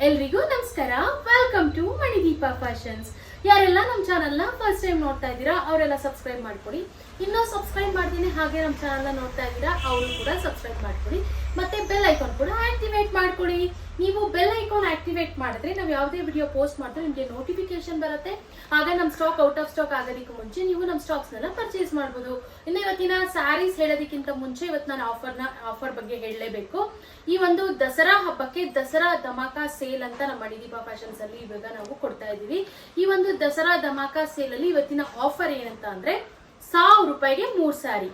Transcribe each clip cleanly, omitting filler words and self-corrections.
ಎಲ್ರಿಗೂ ನಮಸ್ಕಾರ. Welcome to Manideepa fashions. ಯಾರೆಲ್ಲ ನಮ್ಮ ಚಾನಲ್ನ ಫಸ್ಟ್ ಟೈಮ್ ನೋಡ್ತಾ ಇದ್ದೀರಾ ಅವರೆಲ್ಲ ಸಬ್ಸ್ಕ್ರೈಬ್ ಮಾಡ್ಕೊಳ್ಳಿ. ಇನ್ನೂ ಸಬ್ಸ್ಕ್ರೈಬ್ ಮಾಡ್ತೀನಿ ಹಾಗೆ ನಮ್ಮ ಚಾನಲ್ನ ನೋಡ್ತಾ ಇದ್ದೀರಾ ಅವರು ಕೂಡ ಸಬ್ಸ್ಕ್ರೈಬ್ ಮಾಡ್ಕೊಳ್ಳಿ. ಮತ್ತೆ ಬೆಲ್ ಐಕಾನ್ ಕೂಡ ಆಕ್ಟಿವೇಟ್ ಮಾಡ್ಕೊಳ್ಳಿ. ನೀವು ಬೆಲ್ ಐಕಾನ್ ಆಕ್ಟಿವೇಟ್ ಮಾಡಿದ್ರೆ ನಾವು ಯಾವುದೇ ವಿಡಿಯೋ ಪೋಸ್ಟ್ ಮಾಡಿದ್ರೆ ನಿಮಗೆ ನೋಟಿಫಿಕೇಶನ್ ಬರುತ್ತೆ. ಆಗ ನಮ್ಮ ಸ್ಟಾಕ್ ಔಟ್ ಆಫ್ ಸ್ಟಾಕ್ ಆಗೋದಕ್ಕೆ ಮುಂಚೆ ನೀವು ನಮ್ಮ ಸ್ಟಾಕ್ಸ್ನೆಲ್ಲ ಪರ್ಚೇಸ್ ಮಾಡ್ಬೋದು. ಇನ್ನು ಇವತ್ತಿನ ಸ್ಯಾರೀಸ್ ಹೇಳೋದಕ್ಕಿಂತ ಮುಂಚೆ ಇವತ್ತು ನಾನು ಆಫರ್ ಬಗ್ಗೆ ಹೇಳಲೇಬೇಕು. ಈ ಒಂದು ದಸರಾ ಹಬ್ಬಕ್ಕೆ ದಸರಾ ಧಮಾಕ ಸೇಲ್ ಅಂತ ನಮ್ಮ ಮಣಿದೀಪ ಫ್ಯಾಷನ್ಸ್ ಅಲ್ಲಿ ಇವಾಗ ನಾವು ಕೊಡ್ತಾ ಇದೀವಿ. ಈ ಒಂದು ದಸರಾ ಧಮಾಕ ಸೇಲ್ ಅಲ್ಲಿ ಇವತ್ತಿನ ಆಫರ್ ಏನಂತ ಅಂದ್ರೆ 1000 ರೂಪಾಯಿಗೆ 3 ಸ್ಯಾರಿ.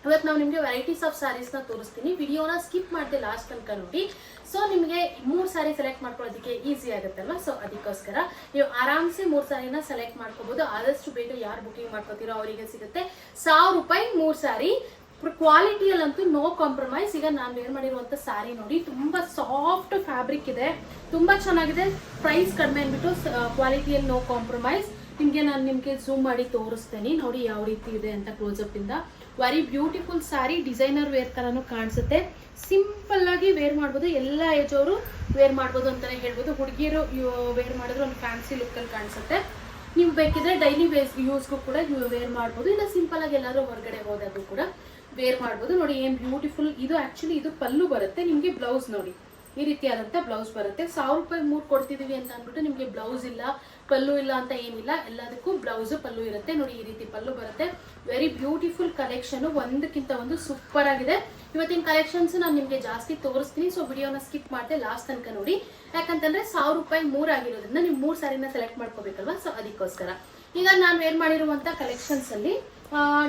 ಇವತ್ತು ನಾವು ನಿಮಗೆ ವೆರೈಟೀಸ್ ಆಫ್ ಸ್ಯಾರೀಸ್ ನ ತೋರಿಸ್ತೀನಿ. ವಿಡಿಯೋನ ಸ್ಕಿಪ್ ಮಾಡದೆ ಲಾಸ್ಟ್ ತನಕ ನೋಡಿ. ಸೊ ನಿಮಗೆ 3 ಸ್ಯಾರಿ ಸೆಲೆಕ್ಟ್ ಮಾಡ್ಕೊಳ್ಳೋದಕ್ಕೆ ಈಸಿ ಆಗುತ್ತಲ್ವಾ. ಸೊ ಅದಕ್ಕೋಸ್ಕರ ನೀವು ಆರಾಮ್ಸೆ 3 ಸ್ಯಾರಿನ ಸೆಲೆಕ್ಟ್ ಮಾಡ್ಕೋಬಹುದು. ಆದಷ್ಟು ಬೇಗ ಯಾರು ಬುಕಿಂಗ್ ಮಾಡ್ಕೋತೀರೋ ಅವರಿಗೆ ಸಿಗುತ್ತೆ 1000 ರೂಪಾಯಿ 3 ಸ್ಯಾರಿ. ಕ್ವಾಲಿಟಿಯಲ್ಲಂತೂ no compromise. ಈಗ ನಾನು ವೇರ್ ಮಾಡಿರುವಂತ ಸ್ಯಾರಿ ನೋಡಿ, ತುಂಬಾ ಸಾಫ್ಟ್ ಫ್ಯಾಬ್ರಿಕ್ ಇದೆ, ತುಂಬಾ ಚೆನ್ನಾಗಿದೆ. ಪ್ರೈಸ್ ಕಡಿಮೆ ಅಂದ್ಬಿಟ್ಟು ಕ್ವಾಲಿಟಿಯಲ್ಲಿ ನೋ ಕಾಂಪ್ರಮೈಸ್. ನಾನು ನಿಮ್ಗೆ ಝೂಮ್ ಮಾಡಿ ತೋರಿಸ್ತೇನೆ ನೋಡಿ ಯಾವ ರೀತಿ ಇದೆ ಅಂತ ಕ್ಲೋಸ್ಅಪ್ ಇಂದ. Very beautiful sari, designer wear ತರಾನು ಕಾಣಿಸುತ್ತೆ. ಸಿಂಪಲ್ ಆಗಿ ವೇರ್ ಮಾಡ್ಬೋದು, ಎಲ್ಲ ಏಜ್ ಅವರು ವೇರ್ ಮಾಡ್ಬೋದು ಅಂತಾನೆ ಹೇಳ್ಬೋದು. ಹುಡುಗಿಯರು ವೇರ್ ಮಾಡಿದ್ರೆ ಒಂದು ಫ್ಯಾನ್ಸಿ ಲುಕ್ ಅಲ್ಲಿ ಕಾಣಿಸುತ್ತೆ. ನೀವು ಬೇಕಿದ್ರೆ ಡೈಲಿ ಯೂಸ್ಗೂ ಕೂಡ ವೇರ್ ಮಾಡ್ಬೋದು, ಇಲ್ಲ ಸಿಂಪಲ್ ಆಗಿ ಎಲ್ಲಾದ್ರೂ ಹೊರಗಡೆ ಹೋದಾಗೂ ಕೂಡ ವೇರ್ ಮಾಡ್ಬೋದು. ನೋಡಿ ಏನ್ ಬ್ಯೂಟಿಫುಲ್ ಇದು. ಆಕ್ಚುಲಿ ಇದು ಪಲ್ಲು ಬರುತ್ತೆ ನಿಮ್ಗೆ. ಬ್ಲೌಸ್ ನೋಡಿ ಈ ರೀತಿಯಾದಂತ ಬ್ಲೌಸ್ ಬರುತ್ತೆ. 1000 ರೂಪಾಯಿ 3 ಕೊಡ್ತಿದೀವಿ ಅಂತ ಅಂದ್ಬಿಟ್ಟು ನಿಮ್ಗೆ ಬ್ಲೌಸ್ ಇಲ್ಲ ಪಲ್ಲು ಇಲ್ಲ ಅಂತ ಏನಿಲ್ಲ, ಎಲ್ಲದಕ್ಕೂ ಬ್ಲೌಸ್ ಪಲ್ಲು ಇರುತ್ತೆ. ನೋಡಿ ಈ ರೀತಿ ಪಲ್ಲು ಬರುತ್ತೆ. ವೆರಿ ಬ್ಯೂಟಿಫುಲ್ ಕಲೆಕ್ಷನ್, ಒಂದಕ್ಕಿಂತ ಒಂದು ಸೂಪರ್ ಆಗಿದೆ. ಇವತ್ತಿನ ಕಲೆಕ್ಷನ್ಸ್ ನಾನು ನಿಮ್ಗೆ ಜಾಸ್ತಿ ತೋರಿಸ್ತೀನಿ. ಸೊ ವಿಡಿಯೋನ ಸ್ಕಿಪ್ ಮಾಡದೆ ಲಾಸ್ಟ್ ತನಕ ನೋಡಿ. ಯಾಕಂತಂದ್ರೆ 1000 ರೂಪಾಯಿ 3 ಆಗಿರೋದ್ರಿಂದ ನೀವು 3 ಸ್ಯಾರಿನ ಸೆಲೆಕ್ಟ್ ಮಾಡ್ಕೋಬೇಕಲ್ವಾ. ಸೊ ಅದಕ್ಕೋಸ್ಕರ ಈಗ ನಾನು ವೇರ್ ಮಾಡಿರುವಂತ ಕಲೆಕ್ಷನ್ಸ್ ಅಲ್ಲಿ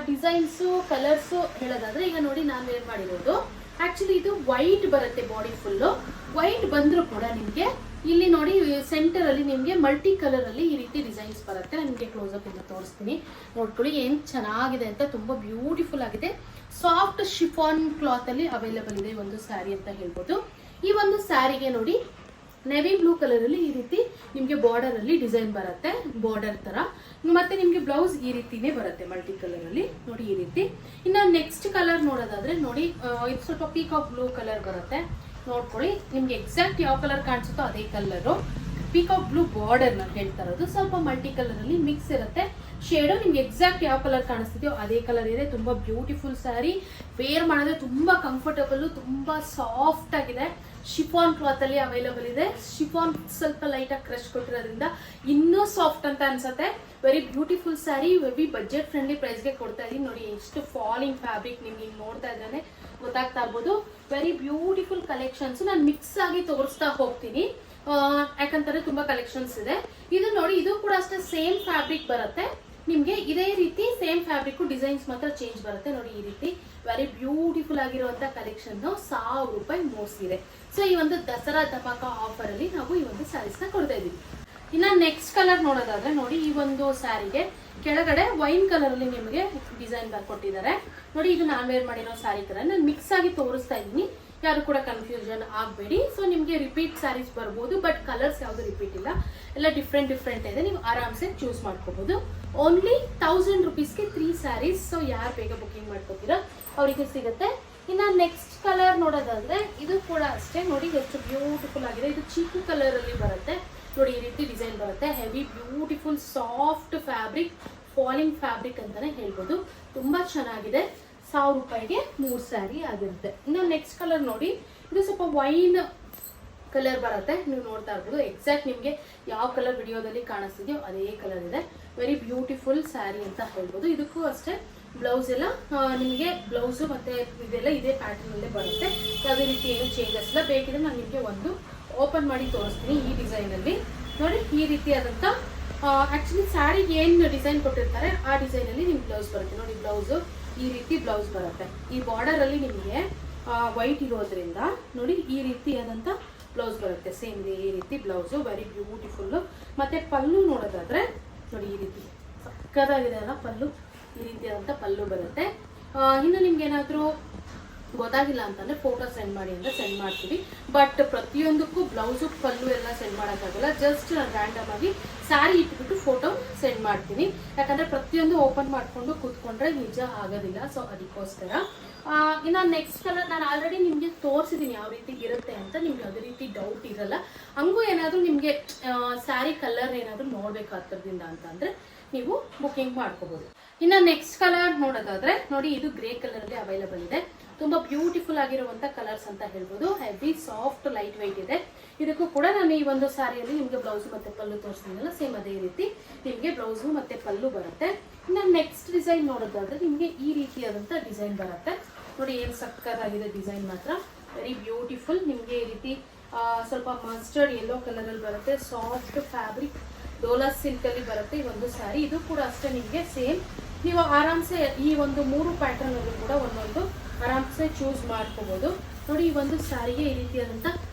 ಡಿಸೈನ್ಸು ಕಲರ್ಸು ಹೇಳೋದಾದ್ರೆ, ಈಗ ನೋಡಿ ನಾನು ವೇರ್ ಮಾಡಿರೋದು ಆಕ್ಚುಲಿ ಇದು ವೈಟ್ ಬರುತ್ತೆ. ಬಾಡಿ ಫುಲ್ಲು ವೈಟ್ ಬಂದ್ರು ಕೂಡ ನಿಮ್ಗೆ ಇಲ್ಲಿ ನೋಡಿ ಸೆಂಟರ್ ಅಲ್ಲಿ ನಿಮ್ಗೆ ಮಲ್ಟಿ ಕಲರ್ ಅಲ್ಲಿ ಈ ರೀತಿ ಡಿಸೈನ್ಸ್ ಬರುತ್ತೆ. ನಾನು ನಿಮ್ಗೆ ಕ್ಲೋಸ್ ಅಪ್ ಇಂದ ತೋರಿಸ್ತೀನಿ, ನೋಡ್ಕೊಳ್ಳಿ ಏನ್ ಚೆನ್ನಾಗಿದೆ ಅಂತ. ತುಂಬಾ ಬ್ಯೂಟಿಫುಲ್ ಆಗಿದೆ. ಸಾಫ್ಟ್ ಶಿಫಾನ್ ಕ್ಲಾತ್ ಅಲ್ಲಿ ಅವೈಲೇಬಲ್ ಇದೆ ಒಂದು ಸ್ಯಾರಿ ಅಂತ ಹೇಳ್ಬೋದು. ಈ ಒಂದು ಸ್ಯಾರಿಗೆ ನೋಡಿ ನೆವಿ ಬ್ಲೂ ಕಲರ್ ಅಲ್ಲಿ ಈ ರೀತಿ ನಿಮ್ಗೆ ಬಾರ್ಡರ್ ಅಲ್ಲಿ ಡಿಸೈನ್ ಬರುತ್ತೆ, ಬಾರ್ಡರ್ ತರ. ಮತ್ತೆ ನಿಮ್ಗೆ ಬ್ಲೌಸ್ ಈ ರೀತಿನೇ ಬರುತ್ತೆ ಮಲ್ಟಿ ಕಲರ್ ಅಲ್ಲಿ ನೋಡಿ ಈ ರೀತಿ. ಇನ್ನ ನೆಕ್ಸ್ಟ್ ಕಲರ್ ನೋಡೋದಾದ್ರೆ ನೋಡಿ ಇದು ಸ್ವಲ್ಪ ಪೀಕಾಕ್ ಬ್ಲೂ ಕಲರ್ ಬರುತ್ತೆ. ನೋಡ್ಕೊಳ್ಳಿ ನಿಮ್ಗೆ ಎಕ್ಸಾಕ್ಟ್ ಯಾವ ಕಲರ್ ಕಾಣಿಸುತ್ತೋ ಅದೇ ಕಲರು. ಪೀಕಾಕ್ ಬ್ಲೂ ಬಾರ್ಡರ್ ನಾನು ಹೇಳ್ತಾ ಇರೋದು. ಸ್ವಲ್ಪ ಮಲ್ಟಿ ಕಲರ್ ಅಲ್ಲಿ ಮಿಕ್ಸ್ ಇರುತ್ತೆ ಶೇಡು. ನಿಮ್ಗೆ ಎಕ್ಸಾಕ್ಟ್ ಯಾವ ಕಲರ್ ಕಾಣಿಸ್ತಿದೆಯೋ ಅದೇ ಕಲರ್ ಇದೆ. ತುಂಬಾ ಬ್ಯೂಟಿಫುಲ್ ಸ್ಯಾರಿ, ವೇರ್ ಮಾಡಿದ್ರೆ ತುಂಬಾ ಕಂಫರ್ಟಬಲ್, ತುಂಬಾ ಸಾಫ್ಟ್ ಆಗಿದೆ. ಶಿಫಾನ್ ಕ್ಲಾತ್ ಅಲ್ಲಿ ಅವೈಲೇಬಲ್ ಇದೆ. ಶಿಫಾನ್ ಸ್ವಲ್ಪ ಲೈಟ್ ಆಗಿ ಕ್ರಶ್ ಕೊಟ್ಟಿರೋದ್ರಿಂದ ಇನ್ನೂ ಸಾಫ್ಟ್ ಅಂತ ಅನ್ಸುತ್ತೆ. Very beautiful sari, very budget friendly ಪ್ರೈಸ್ಗೆ ಕೊಡ್ತಾ ಇದೀನಿ. ನೋಡಿ ಎಷ್ಟು ಫಾಲಿಂಗ್ ಫ್ಯಾಬ್ರಿಕ್ ನಿಮ್ಗೆ ಹಿಂಗ್ ನೋಡ್ತಾ ಇದ್ದಾನೆ ಗೊತ್ತಾಗ್ತಾ ಇರ್ಬೋದು. Very beautiful collections. ನಾನು ಮಿಕ್ಸ್ ಆಗಿ ತೋರಿಸ್ತಾ ಹೋಗ್ತೀನಿ ಯಾಕಂತಾರೆ ತುಂಬಾ ಕಲೆಕ್ಷನ್ಸ್ ಇದೆ. ಇದು ನೋಡಿ ಇದು ಕೂಡ ಅಷ್ಟೇ ಸೇಮ್ ಫ್ಯಾಬ್ರಿಕ್ ಬರುತ್ತೆ ನಿಮ್ಗೆ. ಇದೇ ರೀತಿ ಸೇಮ್ ಫ್ಯಾಬ್ರಿಕ್, ಡಿಸೈನ್ಸ್ ಮಾತ್ರ ಚೇಂಜ್ ಬರುತ್ತೆ. ನೋಡಿ ಈ ರೀತಿ ವೆರಿ ಬ್ಯೂಟಿಫುಲ್ ಆಗಿರುವಂತ ಕಲೆಕ್ಷನ್ 1000 ರೂಪಾಯಿ 3 ಸೀರೆ. ಸೊ ಈ ಒಂದು ದಸರಾ ಧಮಾಕ ಆಫರ್ ಅಲ್ಲಿ ನಾವು ಈ ಒಂದು ಸ್ಯಾರೀಸ್ ನ ಕೊಡ್ತಾ ಇದೀವಿ. ಇನ್ನ ನೆಕ್ಸ್ಟ್ ಕಲರ್ ನೋಡೋದಾದ್ರೆ ನೋಡಿ ಈ ಒಂದು ಸ್ಯಾರಿಗೆ ಕೆಳಗಡೆ ವೈನ್ ಕಲರ್ ಅಲ್ಲಿ ನಿಮಗೆ ಡಿಸೈನ್ ಕೊಟ್ಟಿದ್ದಾರೆ. ನೋಡಿ ಇದು ನಾನ್ ವೇರ್ ಮಾಡಿರೋ ಸ್ಯಾರಿ ಕಲರ್. ನಾನು ಮಿಕ್ಸ್ ಆಗಿ ತೋರಿಸ್ತಾ ಇದ್ದೀನಿ, ಯಾರು ಕೂಡ ಕನ್ಫ್ಯೂಷನ್ ಆಗಬೇಡಿ. ಸೊ ನಿಮ್ಗೆ ರಿಪೀಟ್ ಸ್ಯಾರೀಸ್ ಬರ್ಬೋದು, ಬಟ್ ಕಲರ್ಸ್ ಯಾವ್ದು ರಿಪೀಟ್ ಇಲ್ಲ, ಎಲ್ಲ ಡಿಫ್ರೆಂಟ್ ಇದೆ. ನೀವು ಆರಾಮ್ಸೆ ಚೂಸ್ ಮಾಡ್ಕೋಬಹುದು. ಓನ್ಲಿ 1000 ರುಪೀಸ್ಗೆ 3 ಸ್ಯಾರೀಸ್. ಸೊ ಯಾರು ಬೇಗ ಬುಕಿಂಗ್ ಮಾಡ್ಕೋತೀರಾ ಅವರಿಗೆ ಸಿಗುತ್ತೆ. ಇನ್ನ ನೆಕ್ಸ್ಟ್ ಕಲರ್ ನೋಡೋದಾದ್ರೆ ಇದು ಕೂಡ ಅಷ್ಟೇ ನೋಡಿ ಎಷ್ಟು ಬ್ಯೂಟಿಫುಲ್ ಆಗಿದೆ. ಇದು ಚೀಕು ಕಲರ್ ಅಲ್ಲಿ ಬರುತ್ತೆ. ನೋಡಿ ಈ ರೀತಿ ಡಿಸೈನ್ ಬರುತ್ತೆ. Heavy beautiful soft fabric, falling fabric ಅಂತಾನೆ ಹೇಳ್ಬೋದು. ತುಂಬಾ ಚೆನ್ನಾಗಿದೆ. 1000 ರೂಪಾಯಿಗೆ 3 ಸ್ಯಾರಿ ಆಗಿರುತ್ತೆ. ಇನ್ನು ನೆಕ್ಸ್ಟ್ ಕಲರ್ ನೋಡಿ, ಇದು ಸ್ವಲ್ಪ ವೈನ್ ಕಲರ್ ಬರುತ್ತೆ. ನೀವು ನೋಡ್ತಾ ಇರ್ಬೋದು ಎಕ್ಸಾಕ್ಟ್ ನಿಮ್ಗೆ ಯಾವ ಕಲರ್ ವಿಡಿಯೋದಲ್ಲಿ ಕಾಣಿಸ್ತಿದೆಯೋ ಅದೇ ಕಲರ್ ಇದೆ. ವೆರಿ ಬ್ಯೂಟಿಫುಲ್ ಸ್ಯಾರಿ ಅಂತ ಹೇಳ್ಬೋದು. ಇದಕ್ಕೂ ಅಷ್ಟೇ ಬ್ಲೌಸ್ ಎಲ್ಲ ನಿಮಗೆ ಬ್ಲೌಸ್ ಮತ್ತೆ ಇದೆಲ್ಲ ಇದೇ ಪ್ಯಾಟರ್ನ್ ಅಲ್ಲೇ ಬರುತ್ತೆ. ಯಾವುದೇ ರೀತಿ ಏನು ಚೇಂಜಸ್ ಇಲ್ಲ. ಬೇಕಿದ್ರೆ ನಾನು ನಿಮಗೆ ಒಂದು ಓಪನ್ ಮಾಡಿ ತೋರಿಸ್ತೀನಿ. ಈ ಡಿಸೈನ್ ಅಲ್ಲಿ ನೋಡಿ ಈ ರೀತಿಯಾದಂತ ಆಕ್ಚುಲಿ ಸ್ಯಾರಿಗೆ ಏನು ಡಿಸೈನ್ ಕೊಟ್ಟಿರ್ತಾರೆ ಆ ಡಿಸೈನ್ ಅಲ್ಲಿ ನಿಮ್ಗೆ ಬ್ಲೌಸ್ ಬರುತ್ತೆ. ನೋಡಿ ಬ್ಲೌಸ್ ಈ ರೀತಿ ಬ್ಲೌಸ್ ಬರುತ್ತೆ. ಈ ಬಾರ್ಡರ್ ಅಲ್ಲಿ ನಿಮಗೆ ವೈಟ್ ಇರೋದ್ರಿಂದ ನೋಡಿ ಈ ರೀತಿಯಾದಂತ ಬ್ಲೌಸ್ ಬರುತ್ತೆ. ಸೇಮ್ ಇದೆ ಈ ರೀತಿ ಬ್ಲೌಸ್. Very beautiful. ಮತ್ತೆ ಪಲ್ಲು ನೋಡೋದಾದ್ರೆ ನೋಡಿ ಈ ರೀತಿ ಸಕ್ಕದಾಗಿದೆ ಅಲ್ಲ ಪಲ್ಲು. ಈ ರೀತಿಯಾದಂತ ಪಲ್ಲು ಬರುತ್ತೆ. ಇನ್ನು ನಿಮ್ಗೆ ಏನಾದ್ರೂ ಗೊತ್ತಾಗಿಲ್ಲ ಅಂತಂದರೆ ಫೋಟೋ ಸೆಂಡ್ ಮಾಡಿ ಅಂದರೆ ಸೆಂಡ್ ಮಾಡ್ತೀವಿ. ಬಟ್ ಪ್ರತಿಯೊಂದಕ್ಕೂ ಬ್ಲೌಸು ಪಲ್ಲು ಎಲ್ಲ ಸೆಂಡ್ ಮಾಡೋಕ್ಕಾಗಲ್ಲ. ಜಸ್ಟ್ ನಾನು ರ್ಯಾಂಡಮ್ ಆಗಿ ಸ್ಯಾರಿ ಇಟ್ಬಿಟ್ಟು ಫೋಟೋ ಸೆಂಡ್ ಮಾಡ್ತೀನಿ. ಯಾಕಂದರೆ ಪ್ರತಿಯೊಂದು ಓಪನ್ ಮಾಡಿಕೊಂಡು ಕೂತ್ಕೊಂಡ್ರೆ ನಿಜ ಆಗೋದಿಲ್ಲ. ಸೊ ಅದಕ್ಕೋಸ್ಕರ ಇನ್ನು ನೆಕ್ಸ್ಟ್ ಕಲರ್ ನಾನು ಆಲ್ರೆಡಿ ನಿಮಗೆ ತೋರಿಸಿದ್ದೀನಿ ಯಾವ ರೀತಿ ಇರುತ್ತೆ ಅಂತ. ನಿಮ್ಗೆ ಯಾವುದೇ ರೀತಿ ಡೌಟ್ ಇರಲ್ಲ. ಹಂಗೂ ಏನಾದರೂ ನಿಮಗೆ ಸ್ಯಾರಿ ಕಲರ್ ಏನಾದರೂ ನೋಡಬೇಕು ಹತ್ರದಿಂದ ಅಂತಂದರೆ ನೀವು ಬುಕ್ಕಿಂಗ್ ಮಾಡ್ಕೋಬೋದು. ಇನ್ನು ನೆಕ್ಸ್ಟ್ ಕಲರ್ ನೋಡೋದಾದ್ರೆ ನೋಡಿ, ಇದು ಗ್ರೇ ಕಲರಲ್ಲಿ ಅವೈಲಬಲ್ ಇದೆ. ತುಂಬ ಬ್ಯೂಟಿಫುಲ್ ಆಗಿರುವಂಥ ಕಲರ್ಸ್ ಅಂತ ಹೇಳ್ಬೋದು. ಹೆವಿ ಸಾಫ್ಟ್ ಲೈಟ್ ವೆಯ್ಟ್ ಇದೆ. ಇದಕ್ಕೂ ಕೂಡ ನಾನು ಈ ಒಂದು ಸ್ಯಾರಿಯಲ್ಲಿ ನಿಮಗೆ ಬ್ಲೌಸು ಮತ್ತು ಪಲ್ಲು ತೋರಿಸ್ತೀನಲ್ಲ, ಸೇಮ್ ಅದೇ ರೀತಿ ನಿಮಗೆ ಬ್ಲೌಸು ಮತ್ತು ಪಲ್ಲು ಬರುತ್ತೆ. ಇನ್ನು ನೆಕ್ಸ್ಟ್ ಡಿಸೈನ್ ನೋಡೋದಾದ್ರೆ ನಿಮಗೆ ಈ ರೀತಿಯಾದಂಥ ಡಿಸೈನ್ ಬರುತ್ತೆ. ನೋಡಿ ಏನು ಸಕ್ಕತ್ತಾಗಿದೆ ಡಿಸೈನ್ ಮಾತ್ರ, ವೆರಿ ಬ್ಯೂಟಿಫುಲ್. ನಿಮಗೆ ಈ ರೀತಿ ಸ್ವಲ್ಪ ಮಸ್ಟರ್ಡ್ ಯೆಲ್ಲೋ ಕಲರಲ್ಲಿ ಬರುತ್ತೆ. ಸಾಫ್ಟ್ ಫ್ಯಾಬ್ರಿಕ್ ಡೋಲಾ ಸಿಲ್ಕಲ್ಲಿ ಬರುತ್ತೆ ಈ ಒಂದು ಸ್ಯಾರಿ. ಇದು ಕೂಡ ಅಷ್ಟೇ ನಿಮಗೆ ಸೇಮ್ ನೀವು ಆರಾಮ್ಸೆ ಈ ಒಂದು 3 ಪ್ಯಾಟರ್ನ್ ಅಲ್ಲೂ ಕೂಡ ಒಂದೊಂದು ಆರಾಮ್ಸೆ ಚೂಸ್ ಮಾಡ್ಕೋಬಹುದು. ನೋಡಿ, ಈ ಒಂದು ಸ್ಯಾರಿಗೆ ಈ ರೀತಿಯಾದಂಥ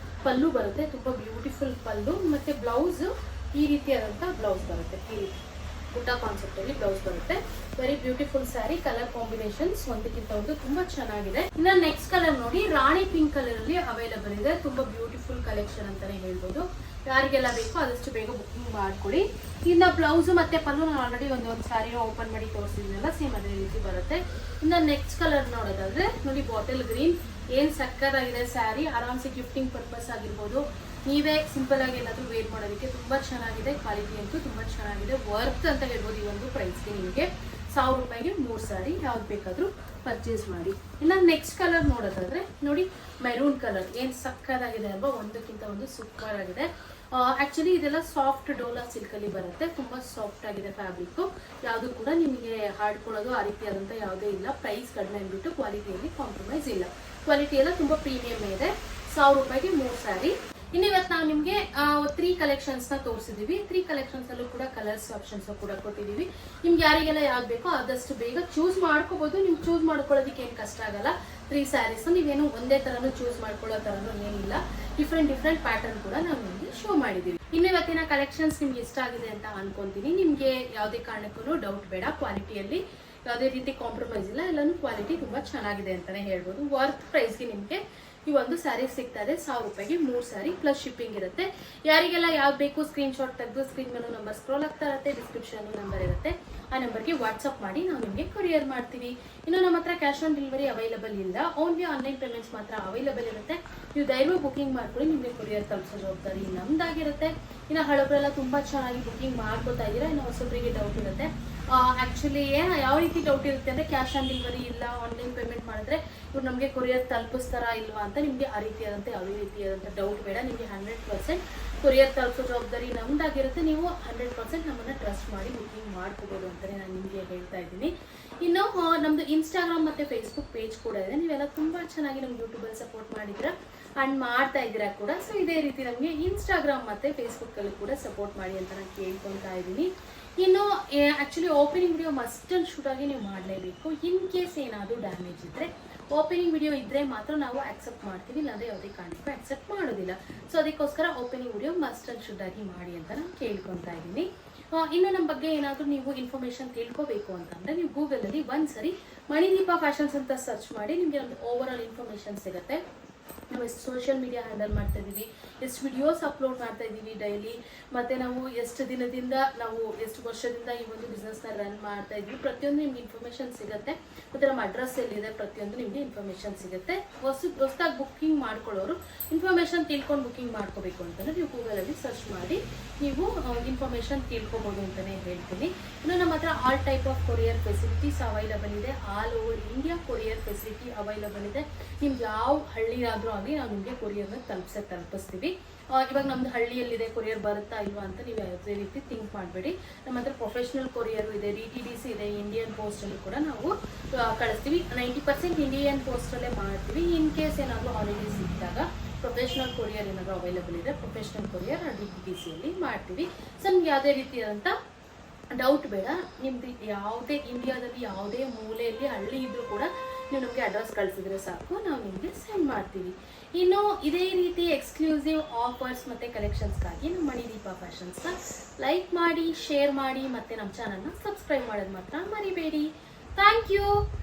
ಪಲ್ಲು ಬರುತ್ತೆ, ತುಂಬ ಬ್ಯೂಟಿಫುಲ್ ಪಲ್ಲು. ಮತ್ತು ಬ್ಲೌಸ್ ಈ ರೀತಿಯಾದಂಥ ಬ್ಲೌಸ್ ಬರುತ್ತೆ. ಈ ರೀತಿ ಪುಟ್ಟ ಕಾನ್ಸೆಪ್ಟಲ್ಲಿ ಬ್ಲೌಸ್ ಬರುತ್ತೆ. Very beautiful sari. Colour combinations ಒಂದಕ್ಕಿಂತ ಒಂದು ತುಂಬ ಚೆನ್ನಾಗಿದೆ. ಇನ್ನು ನೆಕ್ಸ್ಟ್ ಕಲರ್ ನೋಡಿ, ರಾಣಿ ಪಿಂಕ್ ಕಲರಲ್ಲಿ ಅವೈಲಬಲ್ ಇದೆ. ತುಂಬ ಬ್ಯೂಟಿಫುಲ್ ಕಲೆಕ್ಷನ್ ಅಂತಲೇ ಹೇಳ್ಬೋದು. ಯಾರಿಗೆಲ್ಲ ಬೇಕೋ ಆದಷ್ಟು ಬೇಗ ಬುಕ್ಕಿಂಗ್ ಮಾಡ್ಕೊಳ್ಳಿ. ಇನ್ನು ಬ್ಲೌಸು ಮತ್ತು ಪಲ್ಲು ನಾನು ಆಲ್ರೆಡಿ ಒಂದು ಸ್ಯಾರಿನ ಓಪನ್ ಮಾಡಿ ತೋರಿಸಿದ್ದೀನಲ್ಲ, ಸೇಮ್ ಅದೇ ರೀತಿ ಬರುತ್ತೆ. ಇನ್ನು ನೆಕ್ಸ್ಟ್ ಕಲರ್ ನೋಡೋದಾದ್ರೆ ನೋಡಿ, ಬಾಟಲ್ ಗ್ರೀನ್. ಏನು ಸಕ್ಕತ್ತಾಗಿದೆ ಸ್ಯಾರಿ. ಆರಾಮ್ಸೆ ಗಿಫ್ಟಿಂಗ್ ಪರ್ಪಸ್ ಆಗಿರ್ಬೋದು, ನೀವೇ ಸಿಂಪಲ್ ಆಗಿ ಎಲ್ಲಾದರೂ ವೇರ್ ಮಾಡೋದಕ್ಕೆ ತುಂಬ ಚೆನ್ನಾಗಿದೆ. ಕ್ವಾಲಿಟಿ ಅಂತೂ ತುಂಬ ಚೆನ್ನಾಗಿದೆ. ವರ್ತ್ ಅಂತ ಹೇಳ್ಬೋದು ಈ ಒಂದು ಪ್ರೈಸ್ಗೆ. ನಿಮಗೆ 1000 ರೂಪಾಯಿಗೆ 3 ಸ್ಯಾರಿ ಯಾವ್ದು ಬೇಕಾದರೂ ಪರ್ಚೇಸ್ ಮಾಡಿ. ಇನ್ನು ನೆಕ್ಸ್ಟ್ ಕಲರ್ ನೋಡೋದಾದ್ರೆ ನೋಡಿ, ಮೆರೂನ್ ಕಲರ್. ಏನು ಸಕ್ಕತ್ತಾಗಿದೆ ಅಲ್ವಾ, ಒಂದಕ್ಕಿಂತ ಒಂದು ಸೂಪರ್ ಆಗಿದೆ. ಆ್ಯಕ್ಚುಲಿ ಇದೆಲ್ಲ ಸಾಫ್ಟ್ ಡೋಲಾ ಸಿಲ್ಕಲ್ಲಿ ಬರುತ್ತೆ. ತುಂಬ ಸಾಫ್ಟ್ ಆಗಿದೆ ಫ್ಯಾಬ್ರಿಕ್ಕು. ಯಾವುದು ಕೂಡ ನಿಮಗೆ ಹಾಡ್ಕೊಳ್ಳೋದು ಆ ರೀತಿಯಾದಂಥ ಯಾವುದೇ ಇಲ್ಲ. ಪ್ರೈಸ್ ಕಡಿಮೆ ಅಂದ್ಬಿಟ್ಟು ಕ್ವಾಲಿಟಿಯಲ್ಲಿ ಕಾಂಪ್ರಮೈಸ್ ಇಲ್ಲ. ಕ್ವಾಲಿಟಿ ಎಲ್ಲ ತುಂಬ ಪ್ರೀಮಿಯಮ್ ಇದೆ. 1000 ರೂಪಾಯಿಗೆ 3 ಸ್ಯಾರಿ. ಇನ್ನು ಇವತ್ತು ನಾವು ನಿಮಗೆ 3 ಕಲೆಕ್ಷನ್ಸ್ನ ತೋರಿಸಿದ್ದೀವಿ. 3 ಕಲೆಕ್ಷನ್ಸಲ್ಲೂ ಕೂಡ ಕಲರ್ಸ್ ಆಪ್ಷನ್ಸ್ ಕೂಡ ಕೊಟ್ಟಿದ್ದೀವಿ. ನಿಮ್ಗೆ ಯಾರಿಗೆಲ್ಲ ಯಾವ್ದು ಬೇಕೋ ಆದಷ್ಟು ಬೇಗ ಚೂಸ್ ಮಾಡ್ಕೋಬೋದು. ನಿಮ್ಗೆ ಚೂಸ್ ಮಾಡ್ಕೊಳ್ಳೋದಕ್ಕೆ ಏನು ಕಷ್ಟ ಆಗಲ್ಲ. 3 ಸ್ಯಾರೀಸ್ ನೀವೇನು ಒಂದೇ ಥರನೂ ಚೂಸ್ ಮಾಡ್ಕೊಳ್ಳೋ ಥರನೂ ಏನಿಲ್ಲ. ಡಿಫ್ರೆಂಟ್ ಪ್ಯಾಟರ್ನ್ ಕೂಡ ನಾವು ನಿಮಗೆ ಶೋ ಮಾಡಿದ್ದೀವಿ. ಇನ್ನು ಇವತ್ತಿನ ಕಲೆಕ್ಷನ್ಸ್ ನಿಮ್ಗೆ ಇಷ್ಟ ಆಗಿದೆ ಅಂತ ಅನ್ಕೊಂತೀನಿ. ನಿಮಗೆ ಯಾವುದೇ ಕಾರಣಕ್ಕೂ ಡೌಟ್ ಬೇಡ. ಕ್ವಾಲಿಟಿಯಲ್ಲಿ ಯಾವುದೇ ರೀತಿ ಕಾಂಪ್ರಮೈಸ್ ಇಲ್ಲ. ಎಲ್ಲನೂ ಕ್ವಾಲಿಟಿ ತುಂಬ ಚೆನ್ನಾಗಿದೆ ಅಂತಲೇ ಹೇಳ್ಬೋದು. ವರ್ತ್ ಪ್ರೈಸ್ಗೆ ನಿಮಗೆ ಈ ಒಂದು ಸ್ಯಾರಿ ಸಿಗ್ತಾ ಇದೆ. 1000 ರೂಪಾಯಿಗೆ 3 ಸ್ಯಾರಿ ಪ್ಲಸ್ ಶಿಪ್ಪಿಂಗ್ ಇರುತ್ತೆ. ಯಾರಿಗೆಲ್ಲ ಯಾವ್ದು ಬೇಕು ಸ್ಕ್ರೀನ್ ಶಾಟ್ ತೆಗೆದು ಸ್ಕ್ರೀನ್ ಮೇಲೂ ನಂಬರ್ ಸ್ಕ್ರೋಲ್ ಆಗ್ತಾ ಇರುತ್ತೆ. ಡಿಸ್ಕ್ರಿಪ್ಷನ್ ನಂಬರ್ ಇರುತ್ತೆ. ಆ ನಂಬರ್ಗೆ ವಾಟ್ಸಪ್ ಮಾಡಿ ನಾವು ನಿಮಗೆ ಕೊರಿಯರ್ ಮಾಡ್ತೀವಿ. ಇನ್ನು ನಮ್ಮ ಹತ್ರ ಕ್ಯಾಶ್ ಆನ್ ಡೆಲಿವರಿ ಅವೈಲಬಲ್ ಇಲ್ಲ. ಓನ್ಲಿ ಆನ್ಲೈನ್ ಪೇಮೆಂಟ್ಸ್ ಮಾತ್ರ ಅವೈಲಬಲ್ ಇರುತ್ತೆ. ನೀವು ದಯವಿಟ್ಟು ಬುಕಿಂಗ್ ಮಾಡ್ಕೊಳ್ಳಿ. ನಿಮಗೆ ಕೊರಿಯರ್ ತಲುಪಿಸೋ ಜವಾಬ್ದಾರಿ ನಮ್ದಾಗಿರುತ್ತೆ. ಇನ್ನು ಹಳಬರೆಲ್ಲ ತುಂಬ ಚೆನ್ನಾಗಿ ಬುಕಿಂಗ್ ಮಾಡ್ಕೋತಾ ಇದ್ದೀರಾ. ಇನ್ನು ಹೊಸೊಬ್ಬರಿಗೆ ಡೌಟ್ ಇರುತ್ತೆ. ಆ್ಯಕ್ಚುಲಿ ಯಾವ ರೀತಿ ಡೌಟ್ ಇರುತ್ತೆ ಅಂದರೆ, ಕ್ಯಾಶ್ ಆನ್ ಡೆಲಿವರಿ ಇಲ್ಲ, ಆನ್ಲೈನ್ ಪೇಮೆಂಟ್ ಮಾಡಿದ್ರೆ ಇವ್ರು ನಮಗೆ ಕೊರಿಯರ್ ತಲುಪಿಸ್ತಾರಾ ಇಲ್ವಾ ಅಂತ. ನಿಮಗೆ ಆ ರೀತಿಯಾದಂಥ ಯಾವುದೇ ರೀತಿಯಾದಂಥ ಡೌಟ್ ಬೇಡ. ನಿಮಗೆ 100% ಕೊರಿಯರ್ ತಲುಪಿಸೋ ಜವಾಬ್ದಾರಿ ನಮ್ದಾಗಿರುತ್ತೆ. ನೀವು 100% ನಮ್ಮನ್ನು ಟ್ರಸ್ಟ್ ಮಾಡಿ ಬುಕಿಂಗ್ ಮಾಡ್ಕೋಬೋದು ಅಂತಲೇ ನಾನು ನಿಮಗೆ ಹೇಳ್ತಾ ಇದ್ದೀನಿ. ಇನ್ನು ನಮ್ಮದು ಇನ್ಸ್ಟಾಗ್ರಾಮ್ ಮತ್ತು ಫೇಸ್ಬುಕ್ ಪೇಜ್ ಕೂಡ ಇದೆ. ನೀವೆಲ್ಲ ತುಂಬ ಚೆನ್ನಾಗಿ ನಮ್ಗೆ ಯೂಟ್ಯೂಬಲ್ಲಿ ಸಪೋರ್ಟ್ ಮಾಡಿದ್ದೀರಾ ಆ್ಯಂಡ್ ಮಾಡ್ತಾ ಇದ್ದೀರಾ ಕೂಡ. ಸೊ ಇದೇ ರೀತಿ ನಮಗೆ ಇನ್ಸ್ಟಾಗ್ರಾಮ್ ಮತ್ತು ಫೇಸ್ಬುಕ್ಕಲ್ಲಿ ಕೂಡ ಸಪೋರ್ಟ್ ಮಾಡಿ ಅಂತ ನಾನು ಕೇಳ್ಕೊತಾ ಇದ್ದೀನಿ. ಇನ್ನು actually opening video must and should ಆಗಿ ನೀವು ಮಾಡಲೇಬೇಕು. ಇನ್ ಕೇಸ್ ಏನಾದರೂ ಡ್ಯಾಮೇಜ್ ಇದ್ದರೆ ಓಪನಿಂಗ್ ವಿಡಿಯೋ ಇದ್ದರೆ ಮಾತ್ರ ನಾವು ಆಕ್ಸೆಪ್ಟ್ ಮಾಡ್ತೀವಿ, ಇಲ್ಲಾಂದರೆ ಯಾವುದೇ ಕಾರಣಕ್ಕೂ ಆಕ್ಸೆಪ್ಟ್ ಮಾಡೋದಿಲ್ಲ. ಸೊ ಅದಕ್ಕೋಸ್ಕರ opening video must and should ಆಗಿ ಮಾಡಿ ಅಂತ ನಾನು ಕೇಳ್ಕೊತಾ ಇದ್ದೀನಿ. ಇನ್ನು ನಮ್ಮ ಬಗ್ಗೆ ಏನಾದರೂ ನೀವು ಇನ್ಫಾರ್ಮೇಷನ್ ತಿಳ್ಕೋಬೇಕು ಅಂತಂದರೆ ನೀವು ಗೂಗಲಲ್ಲಿ ಒಂದ್ಸರಿ ಮಣಿದೀಪ ಫ್ಯಾಷನ್ಸ್ ಅಂತ ಸರ್ಚ್ ಮಾಡಿ. ನಿಮಗೆ ಒಂದು ಓವರ್ ಆಲ್ ಇನ್ಫಾರ್ಮೇಷನ್ ಸಿಗುತ್ತೆ. ನಾವು ಎಷ್ಟು ಸೋಷಿಯಲ್ ಮೀಡಿಯಾ ಹ್ಯಾಂಡಲ್ ಮಾಡ್ತಾ ಇದ್ದೀವಿ, ಎಷ್ಟು ವಿಡಿಯೋಸ್ ಅಪ್ಲೋಡ್ ಮಾಡ್ತಾ ಇದ್ದೀವಿ ಡೈಲಿ, ಮತ್ತು ನಾವು ಎಷ್ಟು ದಿನದಿಂದ ನಾವು ಎಷ್ಟು ವರ್ಷದಿಂದ ಈ ಒಂದು ಬಿಸ್ನೆಸ್ನ ರನ್ ಮಾಡ್ತಾ ಇದ್ವಿ, ಪ್ರತಿಯೊಂದು ನಿಮ್ಗೆ ಇನ್ಫಾರ್ಮೇಷನ್ ಸಿಗುತ್ತೆ. ಮತ್ತು ನಮ್ಮ ಅಡ್ರೆಸ್ ಎಲ್ಲಿದೆ ಪ್ರತಿಯೊಂದು ನಿಮಗೆ ಇನ್ಫಾರ್ಮೇಷನ್ ಸಿಗುತ್ತೆ. ಹೊಸದಾಗಿ ಬುಕ್ಕಿಂಗ್ ಮಾಡ್ಕೊಳ್ಳೋರು ಇನ್ಫಾರ್ಮೇಷನ್ ತಿಳ್ಕೊಂಡು ಬುಕ್ಕಿಂಗ್ ಮಾಡ್ಕೋಬೇಕು ಅಂತಂದರೆ ನೀವು ಗೂಗಲಲ್ಲಿ ಸರ್ಚ್ ಮಾಡಿ ನೀವು ಇನ್ಫಾರ್ಮೇಷನ್ ತಿಳ್ಕೊಬೋದು ಅಂತಲೇ ಹೇಳ್ತೀನಿ. ಇನ್ನು ನಮ್ಮ ಹತ್ರ all type of courier facilities available ಇದೆ. All over India courier facility available ಇದೆ. ನಿಮ್ಗೆ ಯಾವ ಹಳ್ಳಿಯಾದರೂ ಆಗಲಿ ನಾವು ನಿಮಗೆ ಕೊರಿಯರ್ನ ತಲುಪಿಸ್ತೀವಿ. ಇವಾಗ ನಮ್ದು ಹಳ್ಳಿಯಲ್ಲಿದೆ, ಕೊರಿಯರ್ ಬರುತ್ತಾ ಇಲ್ವಾ ಅಂತ ನೀವು ಯಾವುದೇ ರೀತಿ ಥಿಂಕ್ ಮಾಡಬೇಡಿ. ನಮ್ಮ ಹತ್ರ ಪ್ರೊಫೆಷ್ನಲ್ ಕೊರಿಯರು ಇದೆ, DTDC ಇದೆ, ಇಂಡಿಯನ್ ಪೋಸ್ಟಲ್ಲಿ ಕೂಡ ನಾವು ಕಳಿಸ್ತೀವಿ. 90% ಇಂಡಿಯನ್ ಪೋಸ್ಟಲ್ಲೇ ಮಾಡ್ತೀವಿ. ಇನ್ ಕೇಸ್ ಏನಾದರೂ ಹಾಲಿಡೇಸ್ ಇದ್ದಾಗ ಪ್ರೊಫೆಷ್ನಲ್ ಕೊರಿಯರ್ ಏನಾದರೂ ಅವೈಲಬಲ್ ಇದೆ, ಪ್ರೊಫೆಷ್ನಲ್ ಕೊರಿಯರ್ DTDCಯಲ್ಲಿ ಮಾಡ್ತೀವಿ. ಸೊ ನಿಮ್ಗೆ ಯಾವುದೇ ರೀತಿಯಾದಂಥ ಡೌಟ್ ಬೇಡ. ನಿಮ್ಮದು ಯಾವುದೇ ಇಂಡಿಯಾದಲ್ಲಿ ಯಾವುದೇ ಮೂಲೆಯಲ್ಲಿ ಹಳ್ಳಿ ಇದ್ದರೂ ಕೂಡ ನೀವು ನಮಗೆ ಅಡ್ರೆಸ್ ಕಳಿಸಿದ್ರೆ ಸಾಕು, ನಾವು ನಿಮಗೆ ಸೆಂಡ್ ಮಾಡ್ತೀವಿ. ಇನ್ನು ಇದೇ ರೀತಿ ಎಕ್ಸ್ಕ್ಲೂಸಿವ್ ಆಫರ್ಸ್ ಮತ್ತು ಕಲೆಕ್ಷನ್ಸ್ಗಾಗಿ ನಮ್ಮ ಮಣಿದೀಪ ಫ್ಯಾಷನ್ಸ್ನ ಲೈಕ್ ಮಾಡಿ, ಶೇರ್ ಮಾಡಿ, ಮತ್ತು ನಮ್ಮ ಚಾನಲ್ನ ಸಬ್ಸ್ಕ್ರೈಬ್ ಮಾಡೋದು ಮಾತ್ರ ಮರಿಬೇಡಿ. Thank you.